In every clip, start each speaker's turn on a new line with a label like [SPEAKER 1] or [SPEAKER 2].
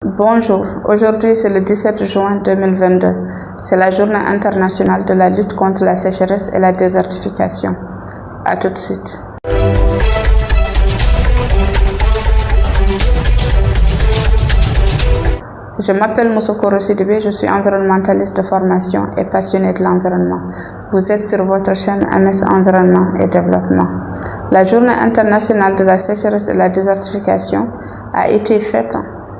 [SPEAKER 1] Bonjour, aujourd'hui c'est le 17 juin 2022. C'est la journée internationale de la lutte contre la sécheresse et la désertification. À tout de suite. Je m'appelle Moussokoro Sidibé, je suis environnementaliste de formation et passionné de l'environnement. Vous êtes sur votre chaîne MS Environnement et Développement. La journée internationale de la sécheresse et la désertification a été faite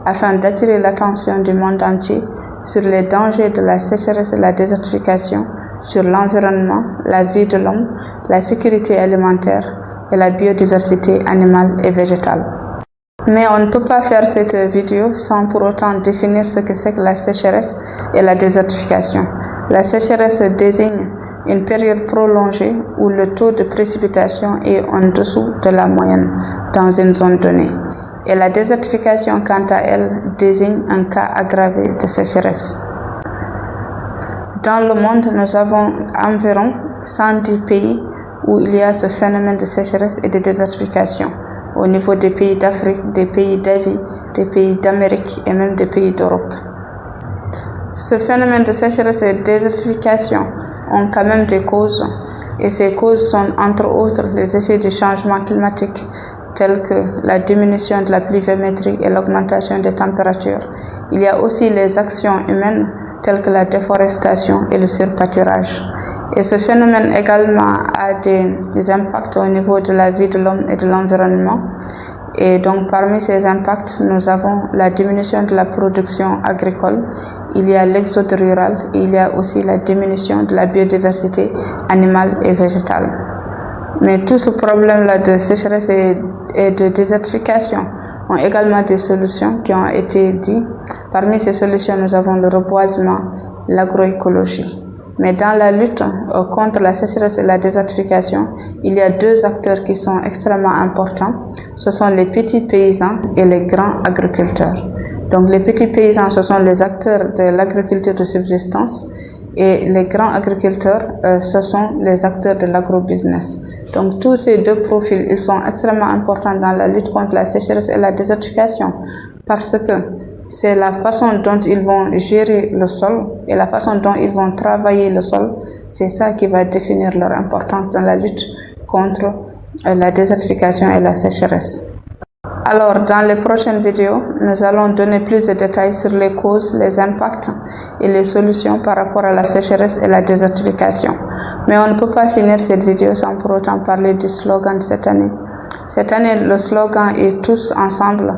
[SPEAKER 1] afin d'attirer l'attention du monde entier sur les dangers de la sécheresse et la désertification, sur l'environnement, la vie de l'homme, la sécurité alimentaire et la biodiversité animale et végétale. Mais on ne peut pas faire cette vidéo sans pour autant définir ce que c'est que la sécheresse et la désertification. La sécheresse désigne une période prolongée où le taux de précipitation est en dessous de la moyenne dans une zone donnée. Et la désertification, quant à elle, désigne un cas aggravé de sécheresse. Dans le monde, nous avons environ 110 pays où il y a ce phénomène de sécheresse et de désertification. Au niveau des pays d'Afrique, des pays d'Asie, des pays d'Amérique et même des pays d'Europe. Ce phénomène de sécheresse et de désertification ont quand même des causes, et ces causes sont entre autres les effets du changement climatique, tels que la diminution de la pluviométrie et l'augmentation des températures. Il y a aussi les actions humaines, telles que la déforestation et le surpâturage. Et ce phénomène également a des impacts au niveau de la vie de l'homme et de l'environnement. Et donc parmi ces impacts, nous avons la diminution de la production agricole, il y a l'exode rural et il y a aussi la diminution de la biodiversité animale et végétale. Mais tout ce problème-là de sécheresse et de désertification ont également des solutions qui ont été dites. Parmi ces solutions, nous avons le reboisement, l'agroécologie. Mais dans la lutte contre la sécheresse et la désertification, il y a deux acteurs qui sont extrêmement importants. Ce sont les petits paysans et les grands agriculteurs. Donc les petits paysans, ce sont les acteurs de l'agriculture de subsistance, et les grands agriculteurs, ce sont les acteurs de l'agrobusiness. Donc tous ces deux profils, ils sont extrêmement importants dans la lutte contre la sécheresse et la désertification, parce que c'est la façon dont ils vont gérer le sol et la façon dont ils vont travailler le sol, c'est ça qui va définir leur importance dans la lutte contre la désertification et la sécheresse. Alors, dans les prochaines vidéos, nous allons donner plus de détails sur les causes, les impacts et les solutions par rapport à la sécheresse et la désertification. Mais on ne peut pas finir cette vidéo sans pour autant parler du slogan de cette année. Cette année, le slogan est tous ensemble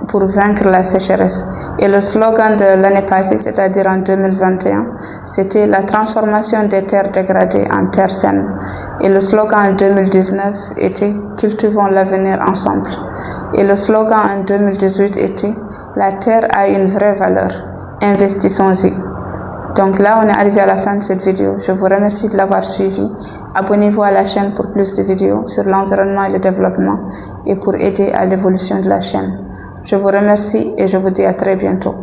[SPEAKER 1] pour vaincre la sécheresse. Et le slogan de l'année passée, c'est-à-dire en 2021, c'était la transformation des terres dégradées en terres saines. Et le slogan en 2019 était cultivons l'avenir ensemble. Et le slogan en 2018 était la terre a une vraie valeur, investissons-y. Donc là, on est arrivé à la fin de cette vidéo. Je vous remercie de l'avoir suivi. Abonnez-vous à la chaîne pour plus de vidéos sur l'environnement et le développement et pour aider à l'évolution de la chaîne. Je vous remercie et je vous dis à très bientôt.